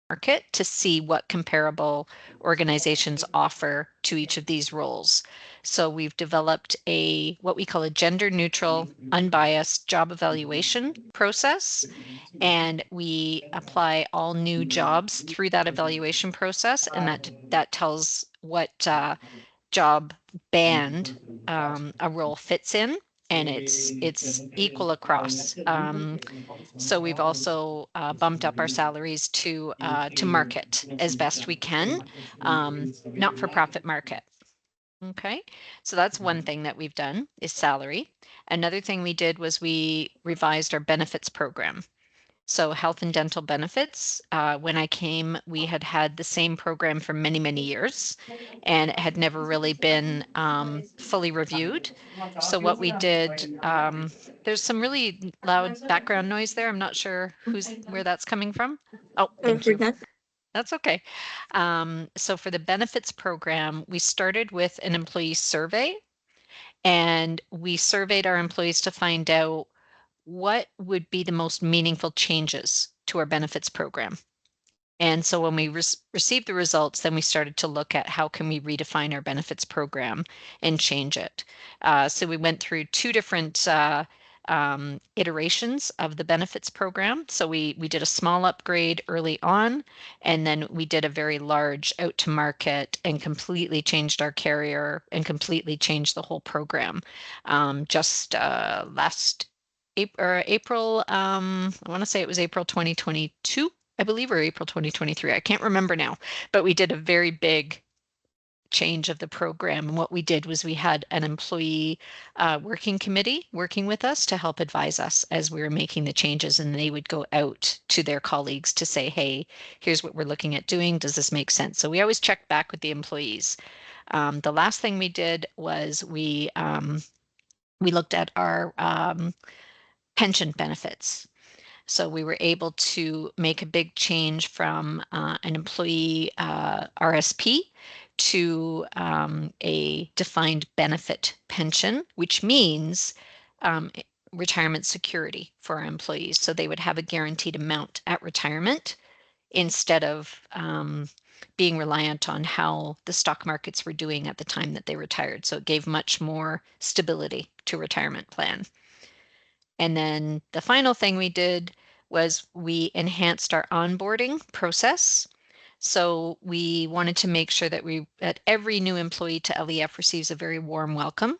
market to see what comparable organizations offer to each of these roles. So we've developed what we call a gender neutral, unbiased job evaluation process, and we apply all new jobs through that evaluation process, and that tells what job band a role fits in, and it's equal across. So we've also bumped up our salaries to market as best we can, not for profit market. Okay, so that's one thing that we've done is salary. Another thing we did was we revised our benefits program. So health and dental benefits, when I came, we had the same program for many, many years, and it had never really been fully reviewed. So what we did, there's some really loud background noise there. I'm not sure where that's coming from. Oh, Sorry thank for you. that. That's okay. So for the benefits program, we started with an employee survey, and we surveyed our employees to find out what would be the most meaningful changes to our benefits program. And so when we received the results, then we started to look at how can we redefine our benefits program and change it. So we went through two different iterations of the benefits program. So we did a small upgrade early on, and then we did a very large out to market and completely changed our carrier and completely changed the whole program. Just last April, I want to say it was April 2022, I believe, or April 2023. I can't remember now, but we did a very big change of the program. And what we did was we had an employee working committee working with us to help advise us as we were making the changes, and they would go out to their colleagues to say, hey, here's what we're looking at doing. Does this make sense? So we always check back with the employees. The last thing we did was we looked at our pension benefits. So we were able to make a big change from an employee RSP to a defined benefit pension, which means retirement security for our employees. So they would have a guaranteed amount at retirement instead of being reliant on how the stock markets were doing at the time that they retired. So it gave much more stability to retirement plan. And then the final thing we did was we enhanced our onboarding process. So we wanted to make sure that every new employee to LEF receives a very warm welcome.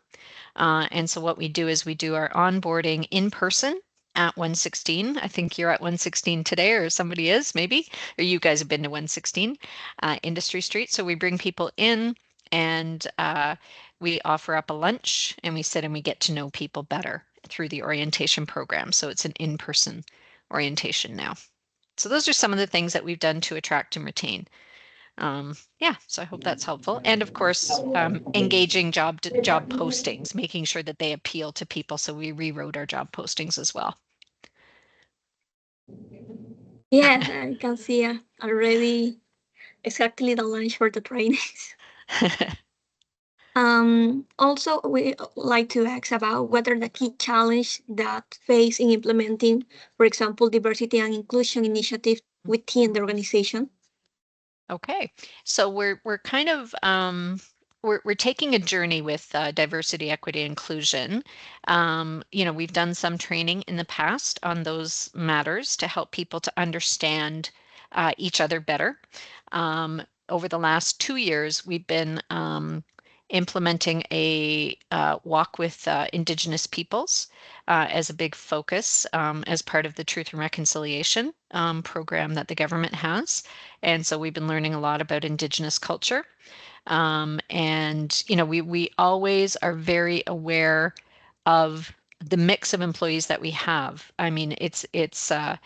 And so what we do is we do our onboarding in person at 116. I think you're at 116 today, or somebody is maybe, or you guys have been to 116 Industry Street. So we bring people in, and we offer up a lunch, and we sit and we get to know people better through the orientation program. So it's an in-person orientation now. So those are some of the things that we've done to attract and retain. Yeah, so I hope that's helpful. And of course, engaging job postings, making sure that they appeal to people. So we rewrote our job postings as well. Yes, I can see already exactly the lunch for the trainings. Also, we like to ask about what are the key challenge that face in implementing, for example, diversity and inclusion initiatives within the organization. Okay, so we're kind of we're taking a journey with diversity, equity, inclusion. We've done some training in the past on those matters to help people to understand each other better. Over the last 2 years, we've been implementing a walk with Indigenous peoples as a big focus as part of the Truth and Reconciliation program that the government has. And so we've been learning a lot about Indigenous culture. And we always are very aware of the mix of employees that we have. I mean, it's a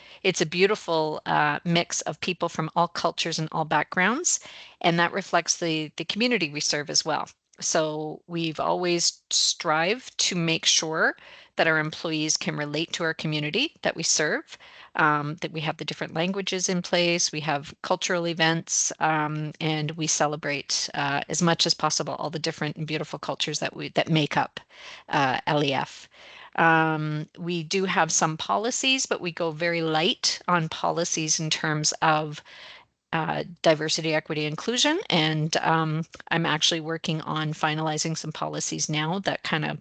beautiful mix of people from all cultures and all backgrounds, and that reflects the community we serve as well. So we've always strived to make sure that our employees can relate to our community that we serve, that we have the different languages in place, we have cultural events, and we celebrate as much as possible all the different and beautiful cultures that make up LEF. We do have some policies, but we go very light on policies in terms of diversity, equity, inclusion, and I'm actually working on finalizing some policies now that kind of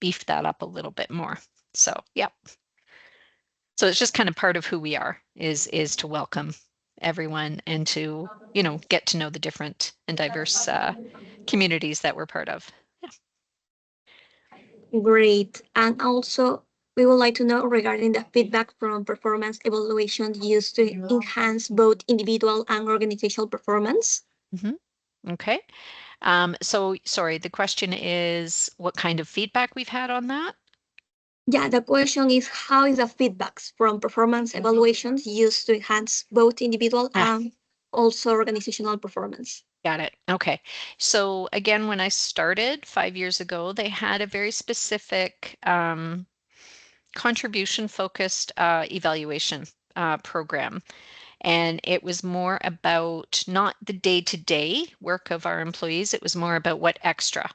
beef that up a little bit more. So, yeah. So it's just kind of part of who we are is to welcome everyone and to, you know, get to know the different and diverse communities that we're part of. Great. And also, we would like to know regarding the feedback from performance evaluation used to enhance both individual and organizational performance. Okay. So sorry, the question is what kind of feedback we've had on that? Yeah, the question is how is the feedbacks from performance evaluations used to enhance both individual and also organizational performance? Got it. Okay. So again, when I started 5 years ago, they had a very specific contribution focused evaluation program. And it was more about not the day-to-day work of our employees, it was more about what extra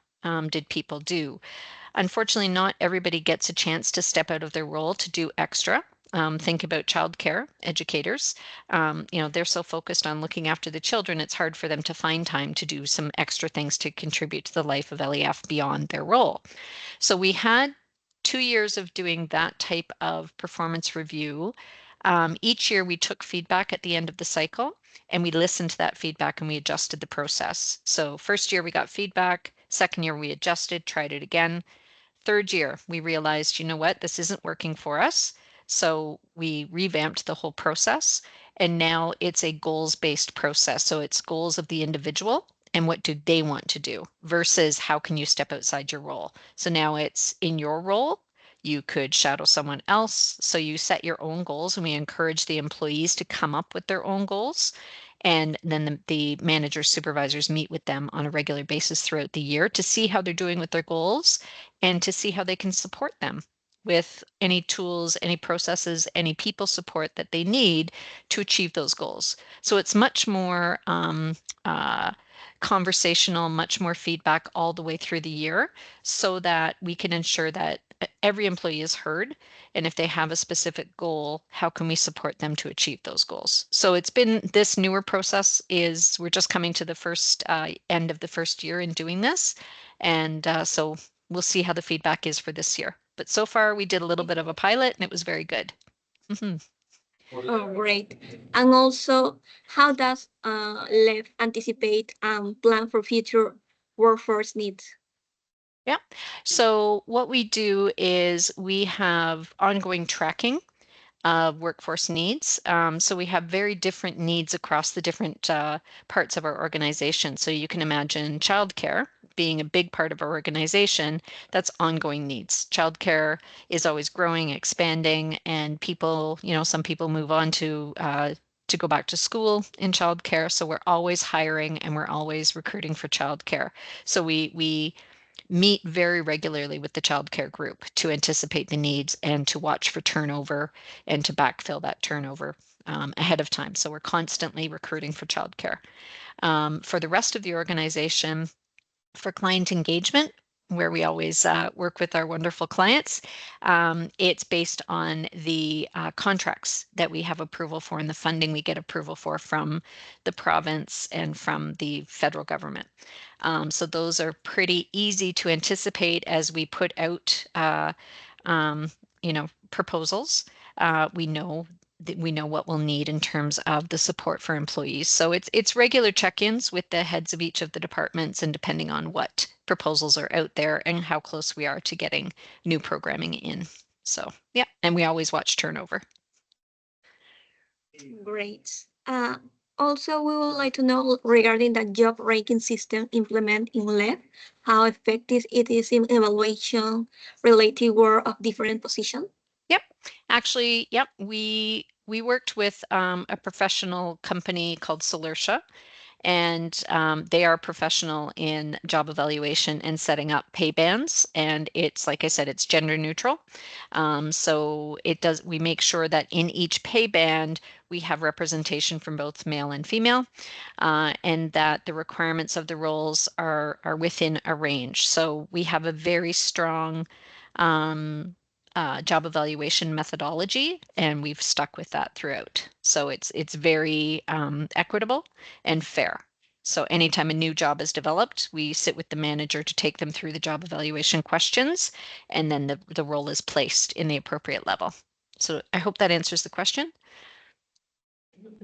did people do. Unfortunately, not everybody gets a chance to step out of their role to do extra. Think about childcare educators. You know, they're so focused on looking after the children, it's hard for them to find time to do some extra things to contribute to the life of LEF beyond their role. So we had 2 years of doing that type of performance review. Each year we took feedback at the end of the cycle and we listened to that feedback and we adjusted the process. So first year we got feedback, second year we adjusted, tried it again. Third year, we realized, you know what, this isn't working for us. So we revamped the whole process. And now it's a goals-based process. So it's goals of the individual and what do they want to do versus how can you step outside your role. So now it's in your role. You could shadow someone else. So you set your own goals and we encourage the employees to come up with their own goals. And then the managers, supervisors meet with them on a regular basis throughout the year to see how they're doing with their goals and to see how they can support them with any tools, any processes, any people support that they need to achieve those goals. So it's much more conversational, much more feedback all the way through the year so that we can ensure that every employee is heard. And if they have a specific goal, how can we support them to achieve those goals? So it's been this newer process is we're just coming to the first end of the first year in doing this. And so we'll see how the feedback is for this year. But so far we did a little bit of a pilot and it was very good. Oh, great. And also, how does LEF anticipate and plan for future workforce needs? Yeah. So what we do is we have ongoing tracking of workforce needs. So we have very different needs across the different parts of our organization. So you can imagine childcare being a big part of our organization. That's ongoing needs. Childcare is always growing, expanding, and people, you know, some people move on to go back to school in childcare. So we're always hiring and we're always recruiting for childcare. So we meet very regularly with the childcare group to anticipate the needs and to watch for turnover and to backfill that turnover ahead of time. So we're constantly recruiting for childcare. For the rest of the organization, for client engagement, where we always work with our wonderful clients, it's based on the contracts that we have approval for and the funding we get approval for from the province and from the federal government. So those are pretty easy to anticipate as we put out, you know, proposals. We know we know what we'll need in terms of the support for employees. So it's regular check-ins with the heads of each of the departments and depending on what proposals are out there and how close we are to getting new programming in. So yeah, and we always watch turnover. Great. Also, we would like to know regarding the job ranking system implemented in LEF, how effective it is in evaluation related work of different positions. Yep. Actually, yep. We worked with a professional company called Solertia, and they are professional in job evaluation and setting up pay bands. And it's like I said, it's gender neutral. So it does. We make sure that in each pay band we have representation from both male and female, and that the requirements of the roles are within a range. So we have a very strong job evaluation methodology, and we've stuck with that throughout. So it's very equitable and fair. So anytime a new job is developed, we sit with the manager to take them through the job evaluation questions, and then the role is placed in the appropriate level. So I hope that answers the question.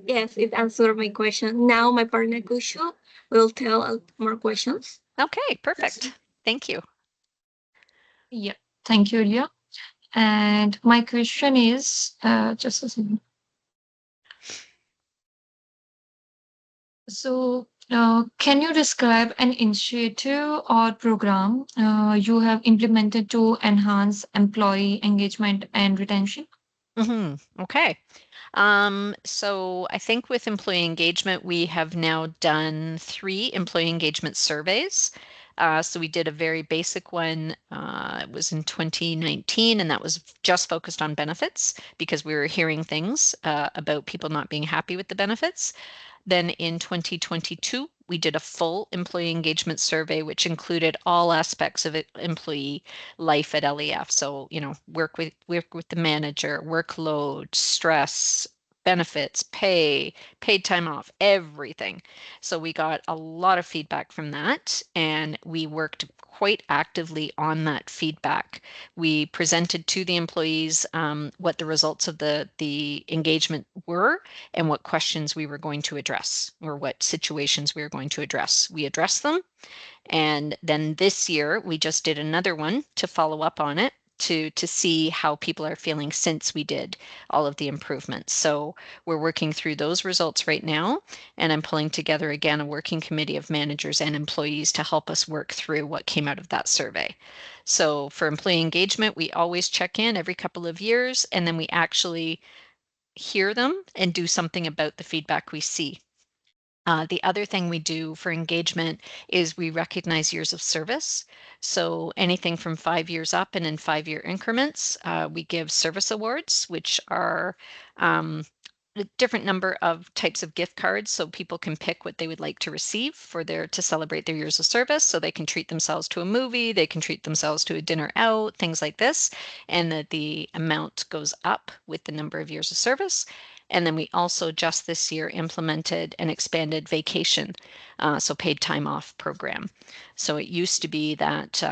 Yes, it answered my question. Now my partner Kusho will tell more questions. Okay, perfect. Thank you. Yeah, thank you, Ilya. And my question is, just a second. So, can you describe an initiative or program you have implemented to enhance employee engagement and retention? Okay. So I think with employee engagement, we have now done 3 employee engagement surveys. So we did a very basic one. It was in 2019, and that was just focused on benefits because we were hearing things about people not being happy with the benefits. Then in 2022, we did a full employee engagement survey, which included all aspects of employee life at LEF. So, work with the manager, workload, stress, benefits, pay, paid time off, everything. So we got a lot of feedback from that, and we worked quite actively on that feedback. We presented to the employees what the results of the engagement were and what questions we were going to address or what situations we were going to address. We addressed them. And then this year, we just did another one to follow up on it to see how people are feeling since we did all of the improvements. So we're working through those results right now, and I'm pulling together again a working committee of managers and employees to help us work through what came out of that survey. So for employee engagement, we always check in every couple of years, and then we actually hear them and do something about the feedback we see. The other thing we do for engagement is we recognize years of service. So anything from 5 years up and in 5-year increments, we give service awards, which are a different number of types of gift cards, so people can pick what they would like to receive to celebrate their years of service. So they can treat themselves to a movie, they can treat themselves to a dinner out, things like this, and that the amount goes up with the number of years of service. And then we also just this year implemented an expanded vacation, so paid time off program. So it used to be that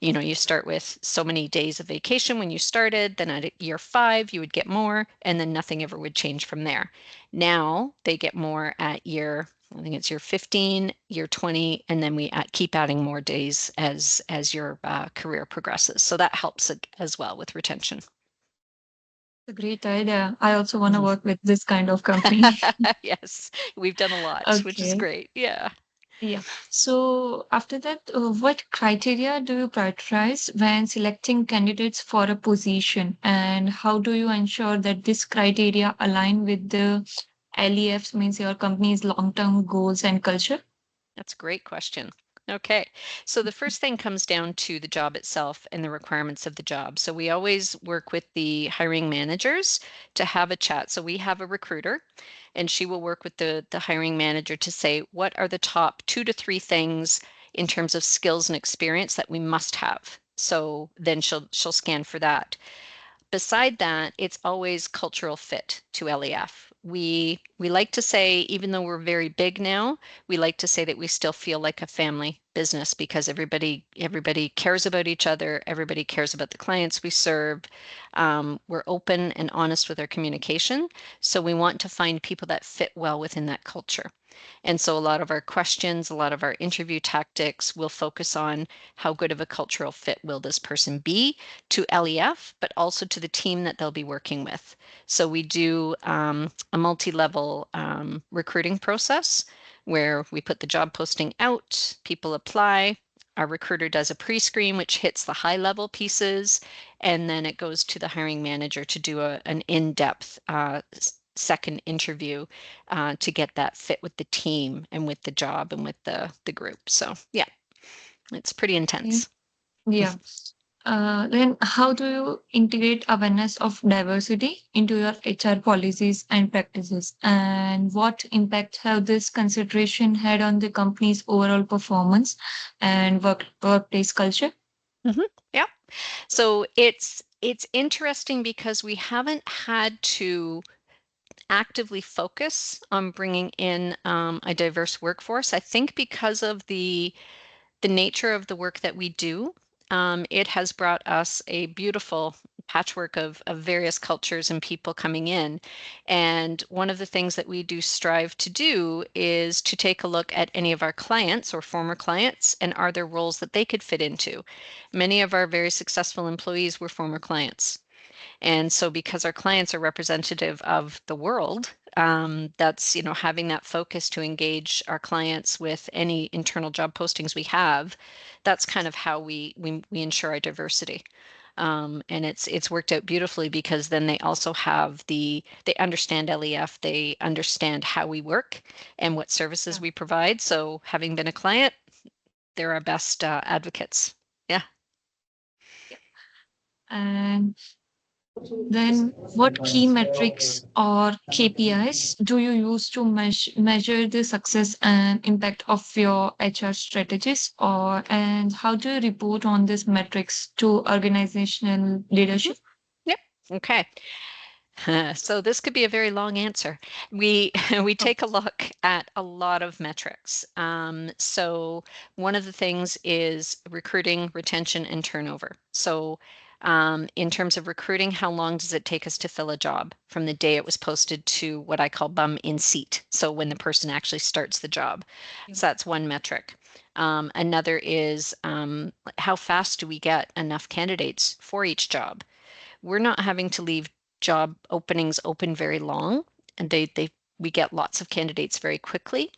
you start with so many days of vacation when you started, then at year 5 you would get more, and then nothing ever would change from there. Now they get more at I think it's year 15, year 20, and then we keep adding more days as your career progresses. So that helps as well with retention. A great idea. I also want to Mhm. work with this kind of company. Yes, we've done a lot, which is Okay. great. Yeah. Yeah. So after that, what criteria do you prioritize when selecting candidates for a position, and how do you ensure that this criteria align with the LEFs, means your company's long-term goals and culture? That's a great question. Okay, so the first thing comes down to the job itself and the requirements of the job. So we always work with the hiring managers to have a chat. So we have a recruiter, and she will work with the hiring manager to say, what are the top 2 to 3 things in terms of skills and experience that we must have? So then she'll scan for that. Beside that, it's always cultural fit to LEF. We like to say, even though we're very big now, we like to say that we still feel like a family business because everybody cares about each other. Everybody cares about the clients we serve. We're open and honest with our communication. So we want to find people that fit well within that culture. And so a lot of our questions, a lot of our interview tactics will focus on how good of a cultural fit will this person be to LEF, but also to the team that they'll be working with. So we do a multi-level recruiting process where we put the job posting out, people apply, our recruiter does a pre-screen, which hits the high-level pieces, and then it goes to the hiring manager to do an in-depth second interview to get that fit with the team and with the job and with the group. So yeah, it's pretty Okay. intense. Yeah. Then how do you integrate awareness of diversity into your HR policies and practices? And what impact have this consideration had on the company's overall performance and workplace culture? Yeah. So it's It's interesting because we haven't had to actively focus on bringing in a diverse workforce. I think because of the nature of the work that we do, it has brought us a beautiful patchwork of various cultures and people coming in. And one of the things that we do strive to do is to take a look at any of our clients or former clients and are there roles that they could fit into. Many of our very successful employees were former clients. And so because our clients are representative of the world, that's, having that focus to engage our clients with any internal job postings we have, that's kind of how we ensure our diversity. And it's worked out beautifully because then they also have they understand LEF, they understand how we work and what services Yeah. we provide. So having been a client, they're our best advocates. Yeah. And then what key metrics or KPIs do you use to measure the success and impact of your HR strategies, or and how do you report on these metrics to organizational leadership? Yep. Okay. So this could be a very long answer. We we Oh, take a look at a lot of metrics. So one of the things is recruiting, retention, and turnover. So in terms of recruiting, how long does it take us to fill a job from the day it was posted to what I call bum in seat? So when the person actually starts the job. yeah. So that's one metric. Another is how fast do we get enough candidates for each job? We're not having to leave job openings open very long, and we get lots of candidates very quickly.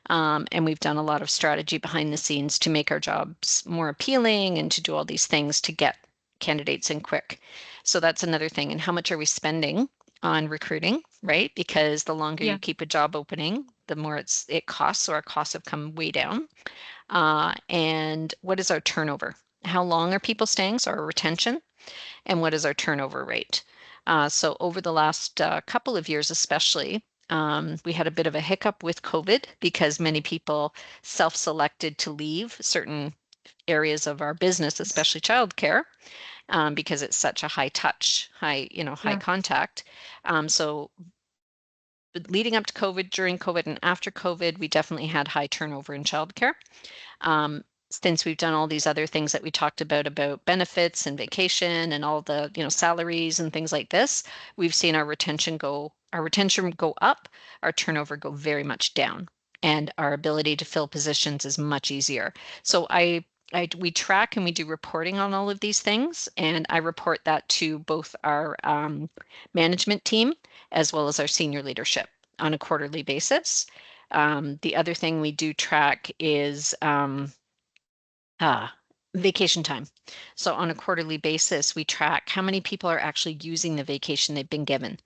And we've done a lot of strategy behind the scenes to make our jobs more appealing and to do all these things to get candidates in quick. So that's another thing. And how much are we spending on recruiting, right? Because the longer you Yeah. keep a job opening, the more it costs. So our costs have come way down. And what is our turnover? How long are people staying? So our retention and what is our turnover rate. So over the last couple of years, especially, we had a bit of a hiccup with COVID because many people self-selected to leave certain areas of our business, especially childcare, because it's such a high touch, high Yeah. contact. So leading up to COVID, during COVID, and after COVID, we definitely had high turnover in childcare. Since we've done all these other things that we talked about benefits and vacation and all the, salaries and things like this, we've seen our retention go up, our turnover go very much down, and our ability to fill positions is much easier. So we track and we do reporting on all of these things, and I report that to both our management team as well as our senior leadership on a quarterly basis. The other thing we do track is vacation time. So on a quarterly basis, we track how many people are actually using the vacation they've been given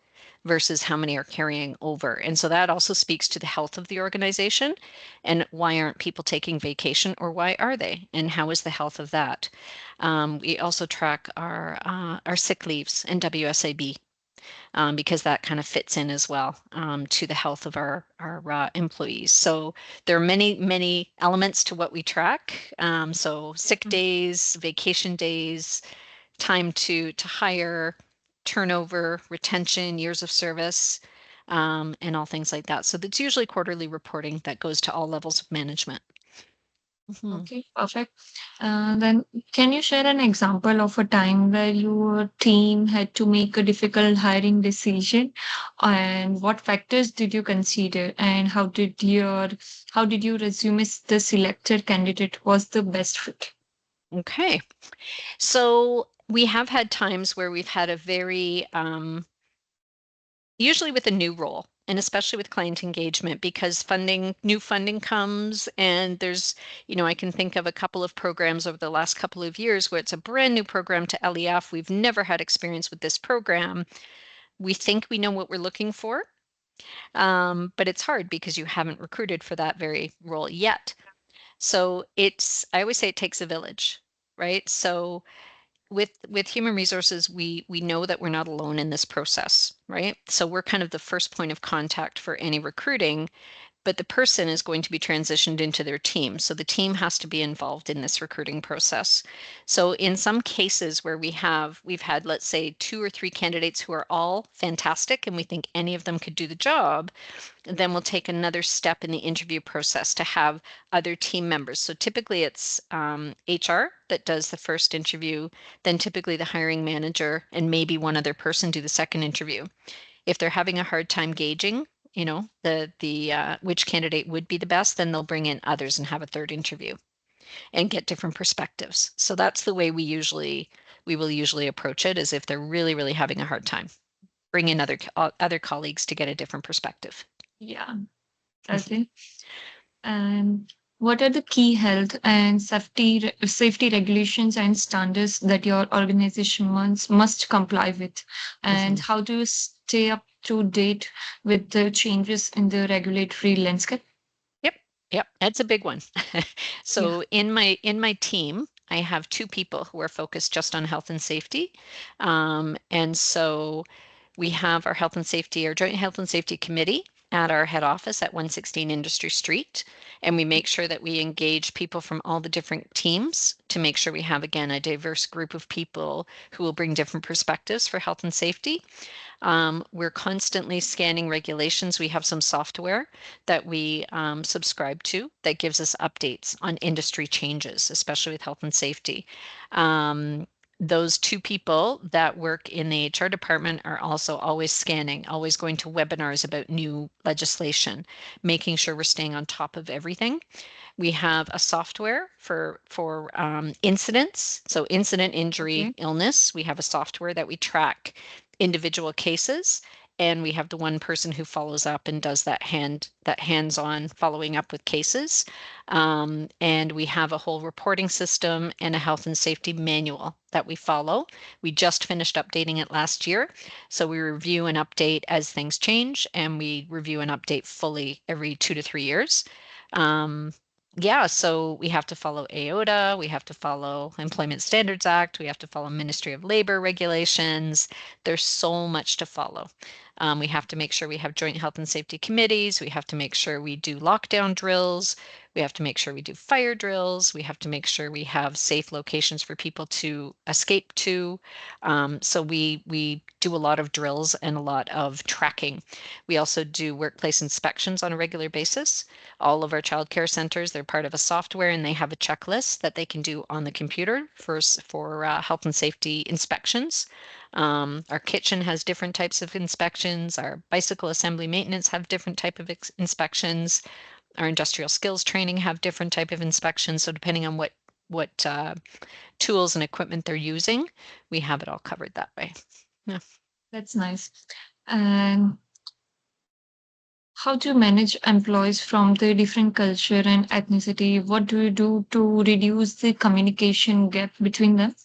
versus how many are carrying over. And so that also speaks to the health of the organization and why aren't people taking vacation or why are they? And how is the health of that? We also track our sick leaves and WSAB. Because that kind of fits in as well to the health of our employees. So there are many elements to what we track. So sick Mm. days, vacation days, time to hire, turnover, retention, years of service, and all things like that. So that's usually quarterly reporting that goes to all levels of management. Mhm. Okay, perfect. Then can you share an example of a time where your team had to make a difficult hiring decision, and what factors did you consider, and how did you resume if the selected candidate was the best fit? Okay. So we have had times where we've had a very usually with a new role and especially with client engagement because new funding comes and there's, I can think of a couple of programs over the last couple of years where it's a brand new program to LEF. We've never had experience with this program. We think we know what we're looking for, but it's hard because you haven't recruited for that very role yet. So I always say it takes a village, right? So with human resources, we know that we're not alone in this process, right? So we're kind of the first point of contact for any recruiting, but the person is going to be transitioned into their team. So the team has to be involved in this recruiting process. So in some cases where we've had, let's say, 2 or 3 candidates who are all fantastic and we think any of them could do the job, then we'll take another step in the interview process to have other team members. So typically it's HR that does the first interview, then typically the hiring manager and maybe one other person do the second interview. If they're having a hard time gauging, the which candidate would be the best, then they'll bring in others and have a third interview and get different perspectives. So that's the way we will usually approach it, is if they're really, really having a hard time, bring in other colleagues to get a different perspective. Yeah. Okay. And what are the key health and safety regulations and standards that your organization must comply with? And how do you stay up to date with the changes in the regulatory landscape? Yep, that's a big one. So in my team, I have 2 people who are focused just on health and safety. And so we have our joint health and safety committee at our head office at 116 Industry Street. And we make sure that we engage people from all the different teams to make sure we have, again, a diverse group of people who will bring different perspectives for health and safety. We're constantly scanning regulations. We have some software that we subscribe to that gives us updates on industry changes, especially with health and safety. Those 2 people that work in the HR department are also always scanning, always going to webinars about new legislation, making sure we're staying on top of everything. We have a software for incidents, so incident, injury, illness. We have a software that we track individual cases, and we have the one person who follows up and does that hands-on following up with cases. And we have a whole reporting system and a health and safety manual that we follow. We just finished updating it last year. So we review and update as things change, and we review and update fully every 2 to 3 years. So we have to follow AODA, we have to follow Employment Standards Act, we have to follow Ministry of Labor regulations. There's so much to follow. We have to make sure we have joint health and safety committees. We have to make sure we do lockdown drills. We have to make sure we do fire drills. We have to make sure we have safe locations for people to escape to. So we do a lot of drills and a lot of tracking. We also do workplace inspections on a regular basis. All of our childcare centers, they're part of a software, and they have a checklist that they can do on the computer for health and safety inspections. Our kitchen has different types of inspections. Our bicycle assembly maintenance have different type of inspections. Our industrial skills training have different type of inspections. So depending on what tools and equipment they're using, we have it all covered that way. Yeah. That's nice. And how do you manage employees from the different culture and ethnicity? What do you do to reduce the communication gap between them?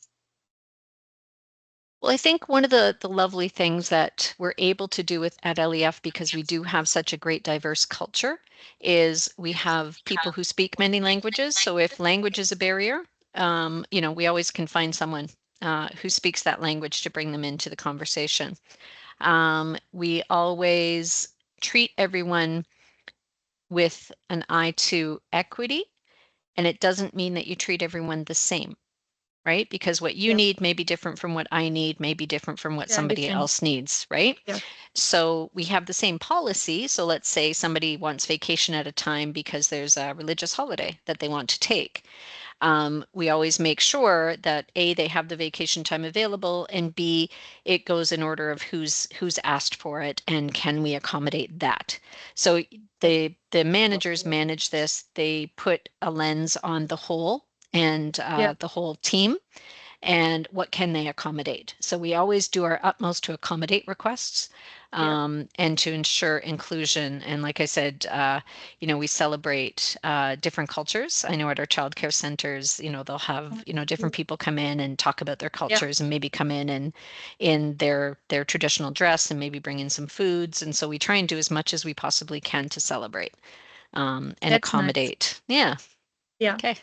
Well, I think one of the lovely things that we're able to do at LEF, because we do have such a great diverse culture, is we have people who speak many languages. So if language is a barrier, we always can find someone who speaks that language to bring them into the conversation. We always treat everyone with an eye to equity, and it doesn't mean that you treat everyone the same. Right? Because what you need may be different from what I need, may be different from what somebody else needs, right? Yeah. So we have the same policy. So let's say somebody wants vacation at a time because there's a religious holiday that they want to take. We always make sure that A, they have the vacation time available, and B, it goes in order of who's asked for it, and can we accommodate that? So the managers manage this. They put a lens on the whole and the whole team, and what can they accommodate. So we always do our utmost to accommodate requests and to ensure inclusion. And like I said, we celebrate different cultures. I know at our childcare centers, they'll have, different people come in and talk about their cultures and maybe come in their traditional dress and maybe bring in some foods. And so we try and do as much as we possibly can to celebrate and That's accommodate. Nice. Yeah. Okay.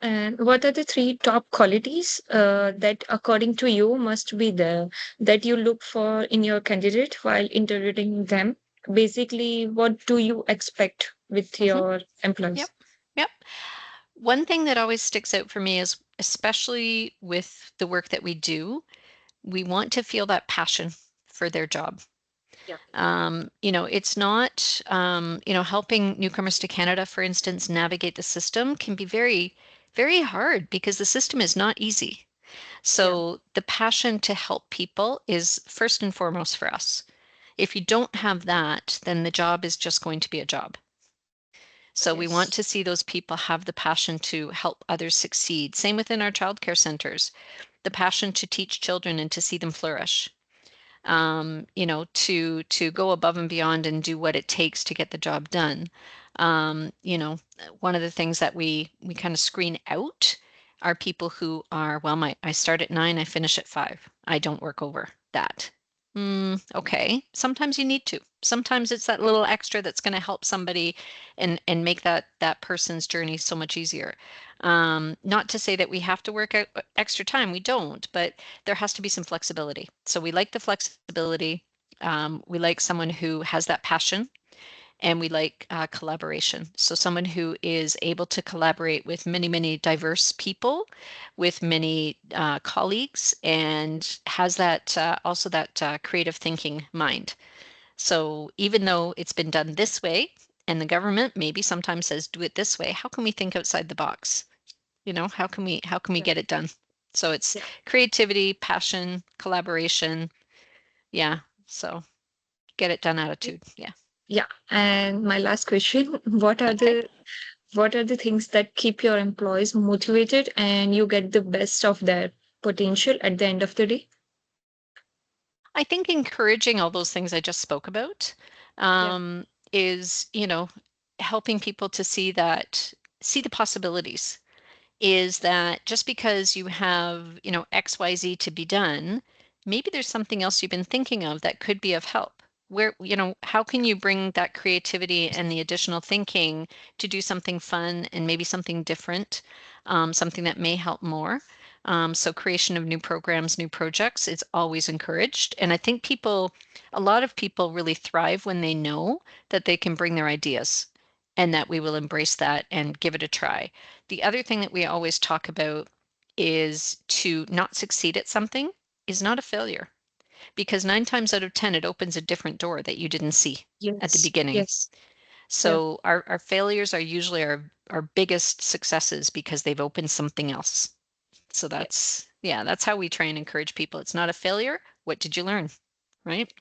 And what are the 3 top qualities that, according to you, must be there that you look for in your candidate while interviewing them? basically, what do you expect with your employees? Yep. One thing that always sticks out for me is, especially with the work that we do, we want to feel that passion for their job. Yeah. It's not, helping newcomers to Canada, for instance, navigate the system can be very, very hard because the system is not easy. So the passion to help people is first and foremost for us. If you don't have that, then the job is just going to be a job. So we want Yes. to see those people have the passion to help others succeed. Same within our childcare centers, the passion to teach children and to see them flourish. To go above and beyond and do what it takes to get the job done. One of the things that we kind of screen out are people who are, well, I start at 9, I finish at 5. I don't work over that. Okay. Sometimes you need to. Sometimes it's that little extra that's going to help somebody and make that person's journey so much easier. Not to say that we have to work out extra time. We don't, but there has to be some flexibility. So we like the flexibility. We like someone who has that passion, and we like collaboration. So someone who is able to collaborate with many, many diverse people, with many colleagues, and has that also that creative thinking mind. So even though it's been done this way, and the government maybe sometimes says do it this way, how can we think outside the box? How can we Yeah. get it done? So it's Yeah. creativity, passion, collaboration. Yeah. So get it done attitude. Yeah. Yeah. And my last question, what are Okay. the things that keep your employees motivated and you get the best of their potential at the end of the day? I think encouraging all those things I just spoke about Yeah. is, helping people to see the possibilities. Is that just because you have, XYZ to be done, maybe there's something else you've been thinking of that could be of help. Where, how can you bring that creativity and the additional thinking to do something fun and maybe something different, something that may help more? So creation of new programs, new projects is always encouraged. And I think a lot of people really thrive when they know that they can bring their ideas and that we will embrace that and give it a try. The other thing that we always talk about is to not succeed at something is not a failure, because 9 times out of 10, it opens a different door that you didn't see at the Yes. beginning. Yes. Yeah. So our failures are usually our biggest successes because they've opened something else. So Yeah. that's how we try and encourage people. It's not a failure. What did you learn? Right?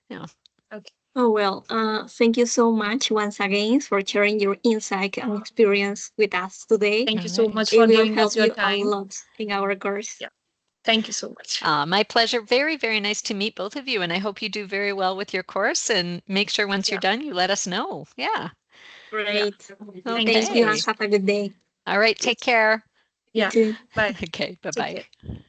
Yeah. Okay. Oh, well, thank you so much once again for sharing your insight and experience with us today. Thank All you so right. much It for will giving us help your you a time. lot in our course. Yeah. Thank you so much. My pleasure. Very, very nice to meet both of you. And I hope you do very well with your course, and make sure once you're Yeah. done, you let us know. Yeah. Yeah. Great. Thank you Thank so you and Okay. much. have a good day. All right. Take Yes. care. You Yeah. too. Bye. Okay. Take Bye-bye. care.